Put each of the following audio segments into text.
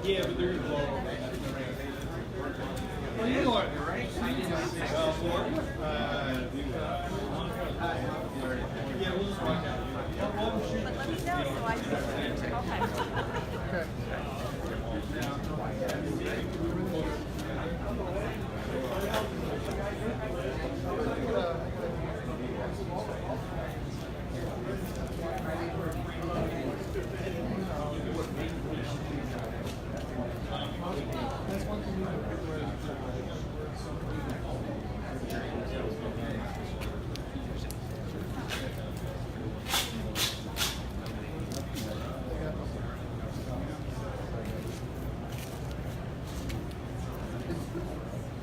Yeah, but there's well, you know what, right? Yeah, we'll just walk out. But let me know so I can. Okay.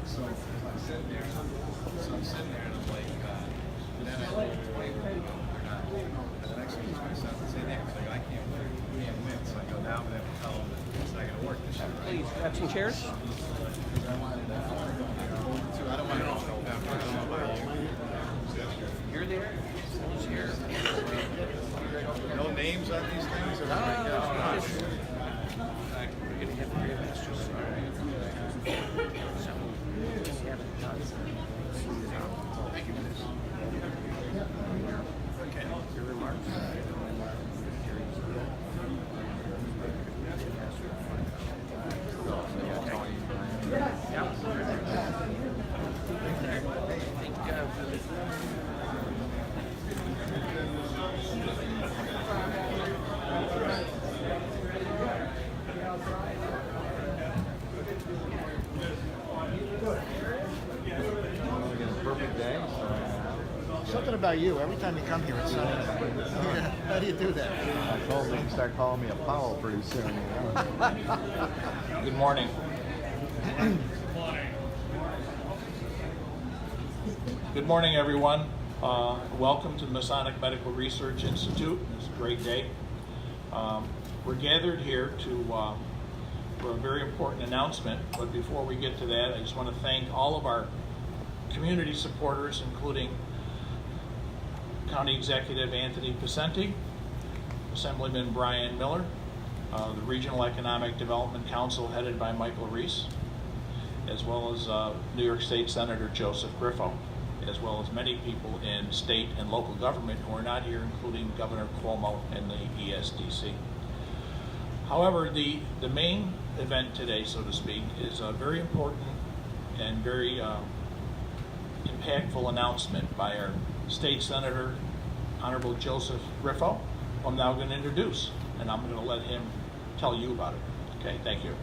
So I'm sitting there and I'm like, then I wait, or not. And then I excuse myself and say, Nick, I can't win. So I go, now I'm going to have to tell them that it's not going to work this year, right? Please, grab some chairs. I wanted to, I don't want to go back. I don't know about you. You're there? Here. No names on these things? Or No. We're going to have three of us just Your remarks. perfect day. Something about you. Every time you come here, it's sunny. How do you do that? I told them to start calling me a Powell pretty soon. Good morning. Good morning, everyone. Welcome to the Masonic Medical Research Institute. It's a great day. We're gathered here for a very important announcement, but before we get to that, I just want to thank all of our community supporters, including County Executive Anthony Pacenti, Assemblyman Brian Miller, the Regional Economic Development Council headed by Michael Reese, as well as New York State Senator Joseph Griffo, as well as many people in state and local government who are not here, including Governor Cuomo and the ESDC. However, the main event today, so to speak, is a very important and very impactful announcement by our State Senator, Honorable Joseph Griffo, who I'm now going to introduce, and I'm going to let him tell you about it. Okay, thank you.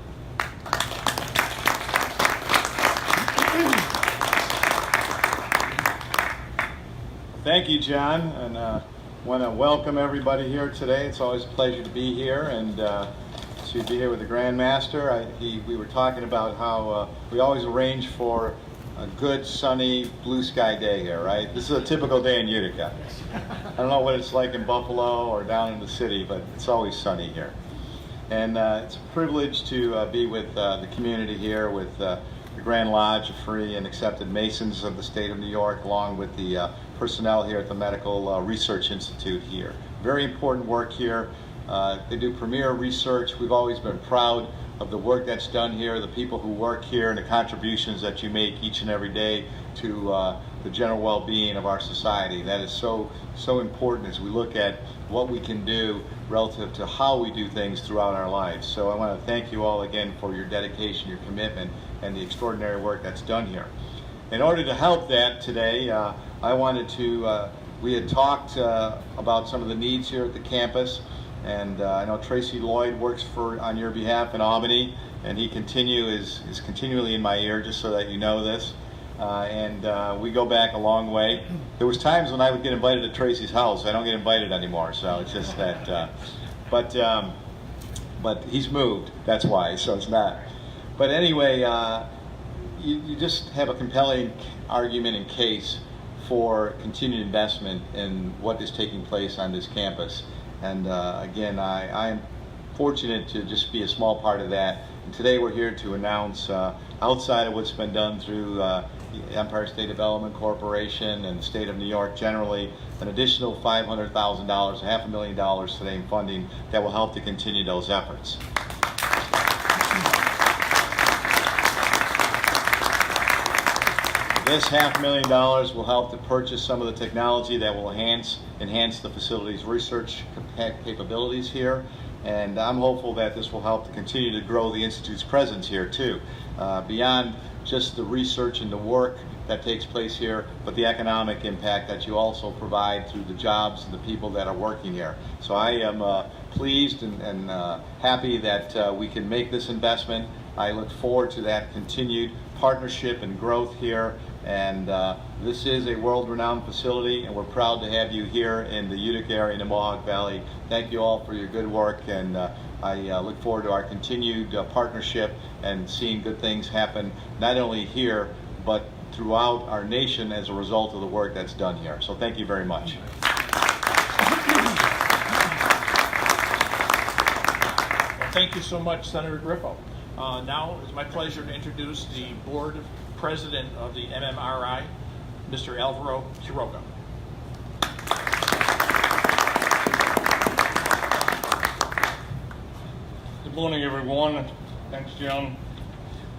Thank you, John, and want to welcome everybody here today. It's always a pleasure to be here and to be here with the Grand Master. We were talking about how we always arrange for a good, sunny, blue sky day here, right? This is a typical day in Utica. I don't know what it's like in Buffalo or down in the city, but it's always sunny here. And it's a privilege to be with the community here, with the Grand Lodge of Free and Accepted Masons of the state of New York, along with the personnel here at the Medical Research Institute here. Very important work here. They do premier research. We've always been proud of the work that's done here, the people who work here, and the contributions that you make each and every day to the general well-being of our society. That is so important as we look at what we can do relative to how we do things throughout our lives. So I want to thank you all again for your dedication, your commitment, and the extraordinary work that's done here. In order to help that today, I wanted to, we had talked about some of the needs here at the campus, and I know Tracy Lloyd works on your behalf in Albany, and he is continually in my ear, just so that you know this. And we go back a long way. There was times when I would get invited to Tracy's house. I don't get invited anymore, so it's just that. But he's moved. That's why. So it's not. But anyway, you just have a compelling argument and case for continued investment in what is taking place on this campus. And again, I am fortunate to just be a small part of that. And today we're here to announce, outside of what's been done through the Empire State Development Corporation and the state of New York generally, an additional $500,000, $500,000 today in funding that will help to continue those efforts. This $500,000 will help to purchase some of the technology that will enhance the facility's research capabilities here, and I'm hopeful that this will help to continue to grow the Institute's presence here too, beyond just the research and the work that takes place here, but the economic impact that you also provide through the jobs and the people that are working here. So I am pleased and happy that we can make this investment. I look forward to that continued partnership and growth here. And this is a world-renowned facility, and we're proud to have you here in the Utica area in the Mohawk Valley. Thank you all for your good work, and I look forward to our continued partnership and seeing good things happen, not only here, but throughout our nation as a result of the work that's done here. So thank you very much. Well, thank you so much, Senator Griffo. Now it's my pleasure to introduce the board president of the MMRI, Mr. Alvaro Quiroga. Good morning, everyone. Thanks, John.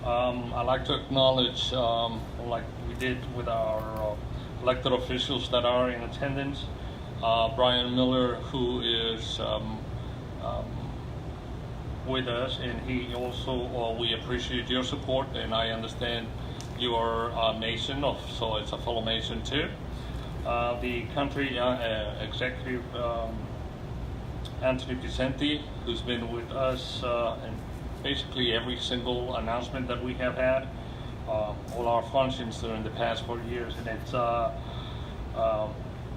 I'd like to acknowledge, like we did with our elected officials that are in attendance, Brian Miller, who is with us, and he also, we appreciate your support, and I understand you are a Mason, so it's a fellow Mason too. The country executive, Anthony Vicente, who's been with us in basically every single announcement that we have had, all our functions during the past 4 years, and it's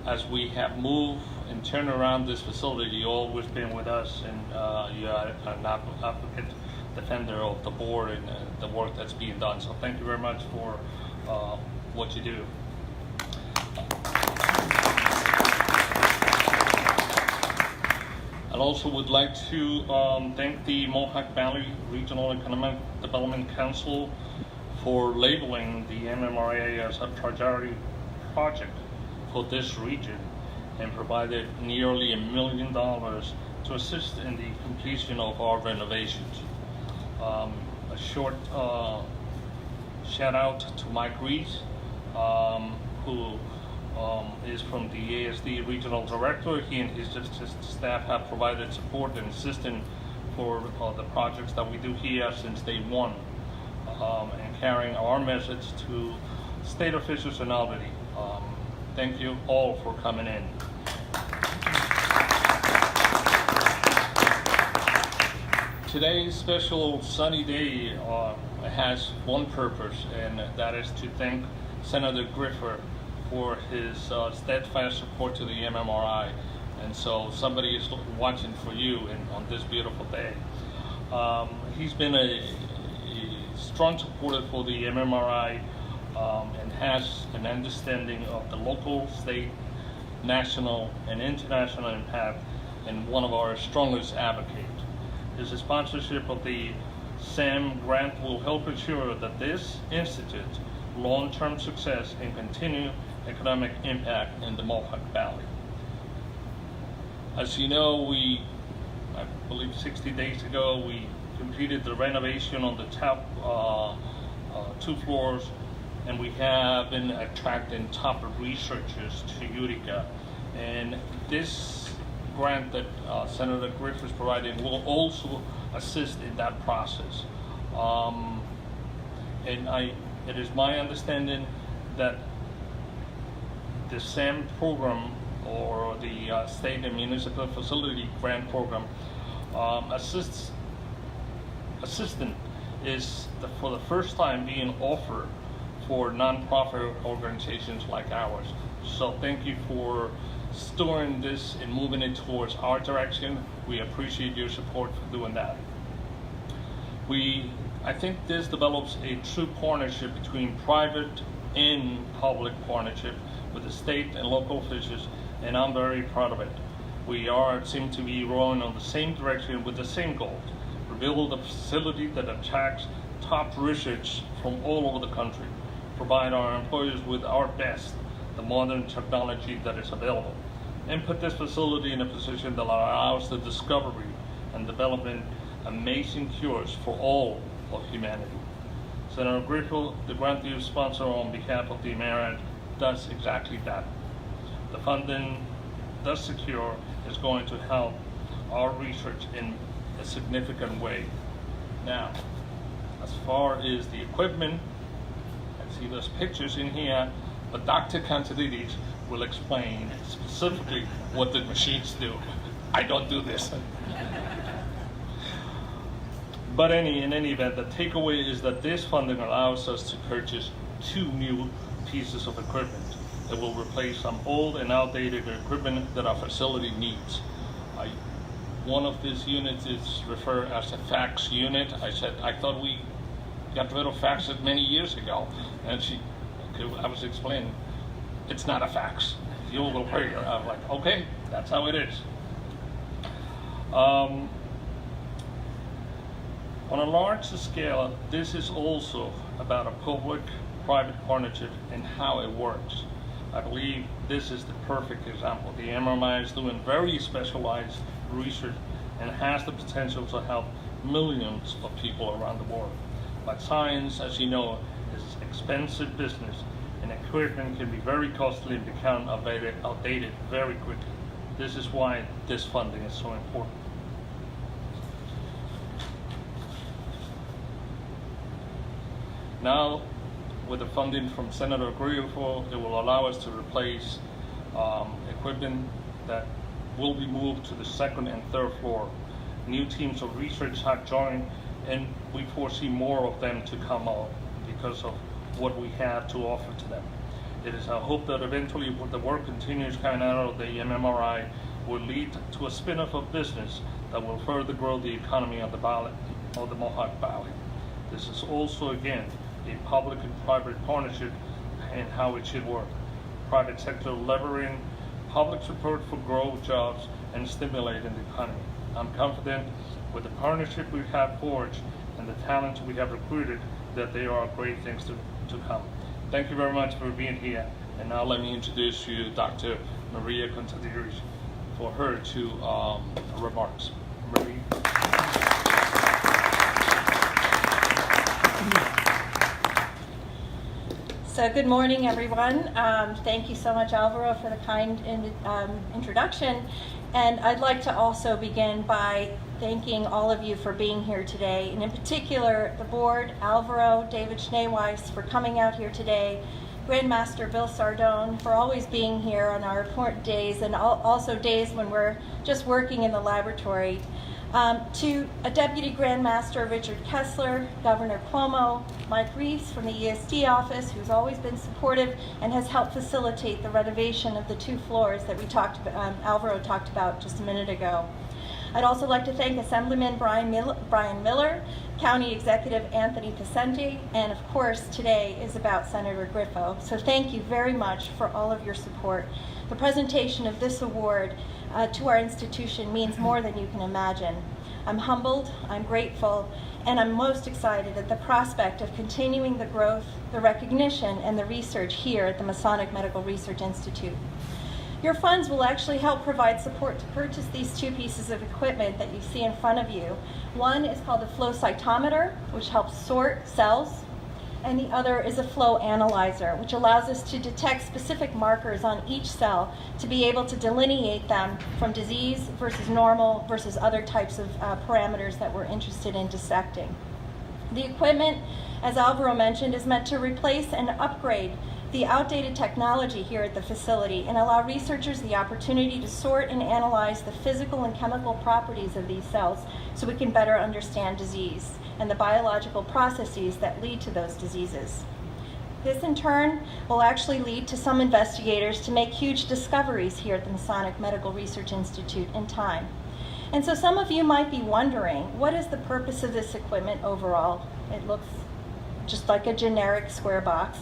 as we have moved and turned around this facility, you've always been with us, and you are an advocate, defender of the board and the work that's being done. So thank you very much for what you do. I also would like to thank the Mohawk Valley Regional Economic Development Council for labeling the MMRI as a priority project for this region and provided nearly $1 million to assist in the completion of our renovations. A short shout out to Mike Reese, who is from the ASD Regional Director. He and his staff have provided support and assistance for the projects that we do here since day one, and carrying our message to state officials in Albany. Thank you all for coming in. Today's special sunny day has one purpose, and that is to thank Senator Griffo for his steadfast support to the MMRI. And so somebody is watching for you on this beautiful day. He's been a strong supporter for the MMRI and has an understanding of the local, state, national, and international impact, and one of our strongest advocates. His sponsorship of the SAM grant will help ensure that this institute's long-term success and continued economic impact in the Mohawk Valley. As you know, I believe 60 days ago, we completed the renovation on the top 2 floors, and we have been attracting top researchers to Utica. And this grant that Senator Griffo is providing will also assist in that process. It is my understanding that the SAM program, or the State and Municipal Facility Grant Program, assistance is for the first time being offered for nonprofit organizations like ours. So thank you for storing this and moving it towards our direction. We appreciate your support for doing that. I think this develops a true partnership between private and public partnership with the state and local officials, and I'm very proud of it. We seem to be rowing on the same direction with the same goal: to build a facility that attracts top research from all over the country, provide our employers with our best, the modern technology that is available, and put this facility in a position that allows the discovery and development of amazing cures for all of humanity. Senator Griffith, the grantee sponsor on behalf of the MMRI, does exactly that. The funding thus secure is going to help our research in a significant way. Now, as far as the equipment, I see those pictures in here, but Dr. Consididis will explain specifically what the machines do. I don't do this. But in any event, the takeaway is that this funding allows us to purchase 2 new pieces of equipment that will replace some old and outdated equipment that our facility needs. One of these units is referred as a fax unit. I said, I thought we got rid of faxes many years ago. And I was explaining, it's not a fax. You will hear. I'm like, okay, that's how it is. On a large scale, this is also about a public-private partnership and how it works. I believe this is the perfect example. The MMRI is doing very specialized research and has the potential to help millions of people around the world. But science, as you know, is expensive business, and equipment can be very costly and become outdated very quickly. This is why this funding is so important. Now, with the funding from Senator Griffith, it will allow us to replace equipment that will be moved to the 2nd and 3rd floor. New teams of research have joined, and we foresee more of them to come out because of what we have to offer to them. It is our hope that eventually the work continues coming out of the MMRI will lead to a spin-off of business that will further grow the economy of the valley, of the Mohawk Valley. This is also, again, a public and private partnership and how it should work. Private sector leveraging public support for growth, jobs, and stimulating the economy. I'm confident with the partnership we have forged and the talents we have recruited that there are great things to come. Thank you very much for being here. And now let me introduce you to Dr. Maria Consididis for her 2 remarks. Maria. So good morning, everyone. Thank you so much, Alvaro, for the kind introduction. And I'd like to also begin by thanking all of you for being here today, and in particular, the board, Alvaro, David Schneeweiss, for coming out here today, Grandmaster Bill Sardone, for always being here on our important days, and also days when we're just working in the laboratory. To a Deputy Grandmaster, Richard Kessler, Governor Cuomo, Mike Reeves from the ESD office, who's always been supportive and has helped facilitate the renovation of the 2 floors that Alvaro talked about just a minute ago. I'd also like to thank Assemblyman Brian Miller, County Executive Anthony Pacenti, and of course today is about Senator Griffith. So thank you very much for all of your support. The presentation of this award to our institution means more than you can imagine. I'm humbled, I'm grateful, and I'm most excited at the prospect of continuing the growth, the recognition, and the research here at the Masonic Medical Research Institute. Your funds will actually help provide support to purchase these 2 pieces of equipment that you see in front of you. One is called a flow cytometer, which helps sort cells, and the other is a flow analyzer, which allows us to detect specific markers on each cell to be able to delineate them from disease versus normal versus other types of parameters that we're interested in dissecting. The equipment, as Alvaro mentioned, is meant to replace and upgrade the outdated technology here at the facility and allow researchers the opportunity to sort and analyze the physical and chemical properties of these cells so we can better understand disease and the biological processes that lead to those diseases. This in turn will actually lead to some investigators to make huge discoveries here at the Masonic Medical Research Institute in time. And so some of you might be wondering, what is the purpose of this equipment overall? It looks just like a generic square box.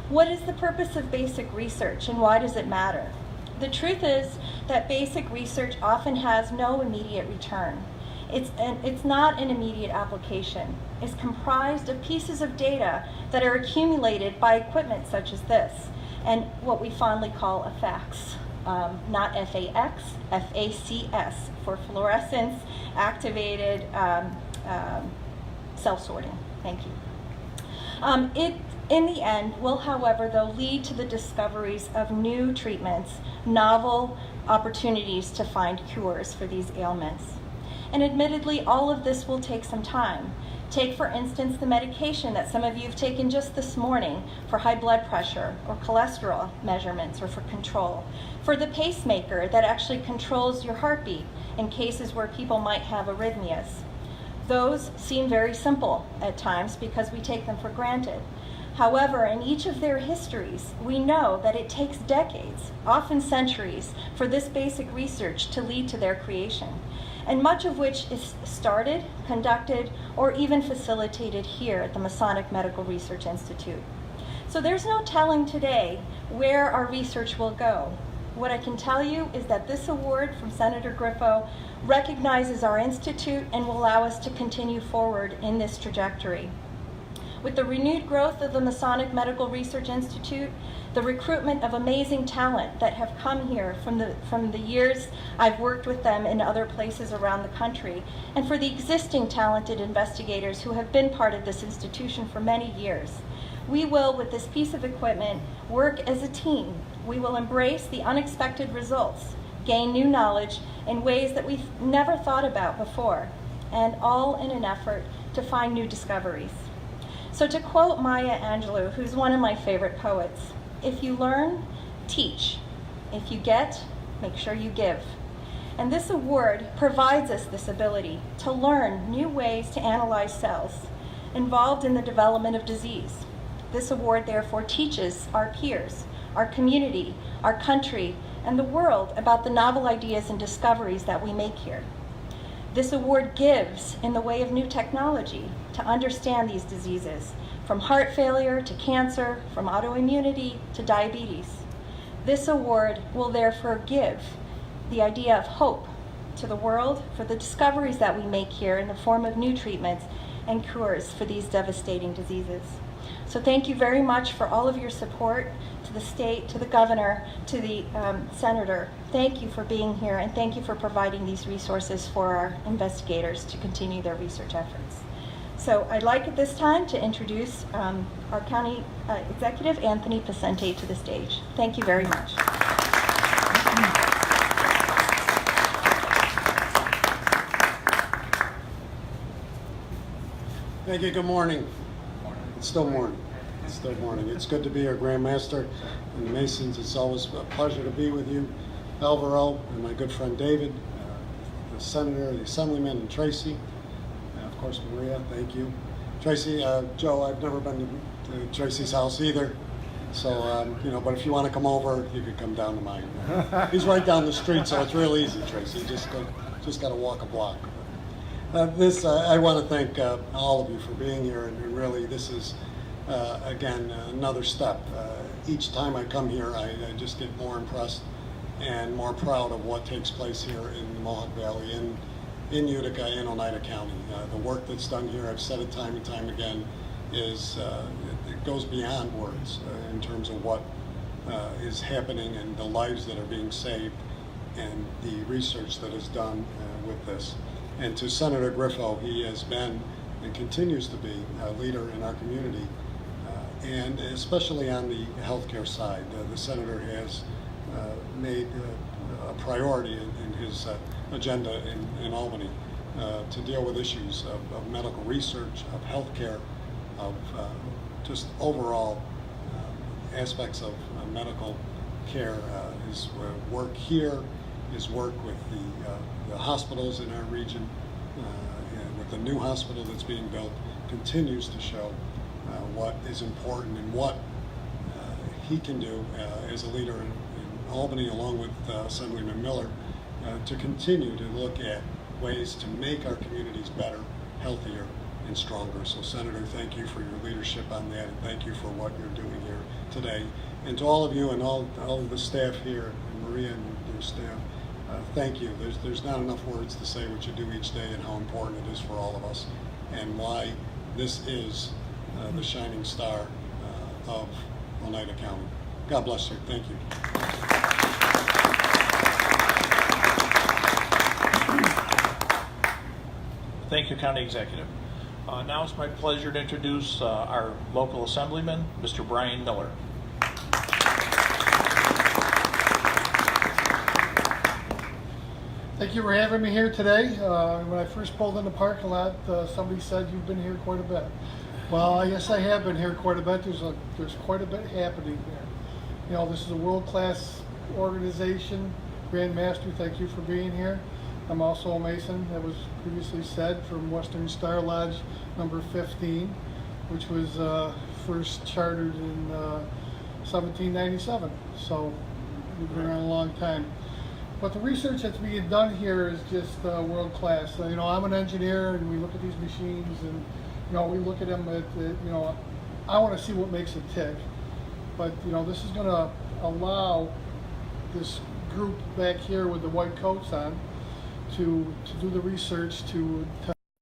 What is the purpose of basic research and why does it matter? The truth is that basic research often has no immediate return. It's not an immediate application. It's comprised of pieces of data that are accumulated by equipment such as this, and what we fondly call a fax. Not FAX, FACS, for fluorescence activated self-sorting. Thank you. It, in the end, will, however, though, lead to the discoveries of new treatments, novel opportunities to find cures for these ailments. And admittedly, all of this will take some time. Take, for instance, the medication that some of you have taken just this morning for high blood pressure or cholesterol measurements or for control. For the pacemaker that actually controls your heartbeat in cases where people might have arrhythmias. Those seem very simple at times because we take them for granted. However, in each of their histories, we know that it takes decades, often centuries, for this basic research to lead to their creation, and much of which is started, conducted, or even facilitated here at the Masonic Medical Research Institute. So there's no telling today where our research will go. What I can tell you is that this award from Senator Griffo recognizes our institute and will allow us to continue forward in this trajectory. With the renewed growth of the Masonic Medical Research Institute, the recruitment of amazing talent that have come here from the years I've worked with them in other places around the country, and for the existing talented investigators who have been part of this institution for many years, we will, with this piece of equipment, work as a team. We will embrace the unexpected results, gain new knowledge in ways that we've never thought about before, and all in an effort to find new discoveries. So to quote Maya Angelou, who's one of my favorite poets, if you learn, teach. If you get, make sure you give. And this award provides us this ability to learn new ways to analyze cells involved in the development of disease. This award therefore teaches our peers, our community, our country, and the world about the novel ideas and discoveries that we make here. This award gives in the way of new technology to understand these diseases, from heart failure to cancer, from autoimmunity to diabetes. This award will therefore give the idea of hope to the world for the discoveries that we make here in the form of new treatments and cures for these devastating diseases. So thank you very much for all of your support, to the state, to the governor, to the senator. Thank you for being here, and thank you for providing these resources for our investigators to continue their research efforts. So I'd like at this time to introduce our county executive, Anthony Pacente, to the stage. Thank you very much. Thank you. Good morning. It's still morning. It's still morning. It's good to be here, Grandmaster and Masons. It's always a pleasure to be with you, Alvaro, and my good friend David, the Senator, the Assemblyman, and Tracy. Of course, Maria, thank you. Tracy, Joe, I've never been to Tracy's house either. So, but if you want to come over, you could come down to mine. He's right down the street, so it's real easy, Tracy. Just got to walk a block. I want to thank all of you for being here, and really this is, again, another step. Each time I come here, I just get more impressed and more proud of what takes place here in the Mohawk Valley, in Utica, in Oneida County. The work that's done here, I've said it time and time again, it goes beyond words in terms of what is happening and the lives that are being saved and the research that is done with this. And to Senator Griffo, he has been and continues to be a leader in our community, and especially on the healthcare side. The Senator has made a priority in his agenda in Albany to deal with issues of medical research, of healthcare, of just overall aspects of medical care. His work here, his work with the hospitals in our region, and with the new hospital that's being built, continues to show what is important and what he can do as a leader in Albany, along with Assemblyman Miller, to continue to look at ways to make our communities better, healthier, and stronger. So, Senator, thank you for your leadership on that, and thank you for what you're doing here today. And to all of you and all of the staff here, and Maria and your staff, thank you. There's not enough words to say what you do each day and how important it is for all of us, and why this is the shining star of Oneida County. God bless you. Thank you. Thank you, County Executive. Now it's my pleasure to introduce our local assemblyman, Mr. Brian Miller. Thank you for having me here today. When I first pulled in the parking lot, somebody said you've been here quite a bit. Well, I guess I have been here quite a bit. There's quite a bit happening here. You know, this is a world-class organization. Grand Master, thank you for being here. I'm also a Mason, that was previously said, from Western Star Lodge number 15, which was first chartered in 1797. So we've been around a long time. But the research that's being done here is just world class. You know, I'm an engineer, and we look at these machines, and you know, we look at them you know, I want to see what makes it tick. But you know, this is going to allow this group back here with the white coats on to do the research to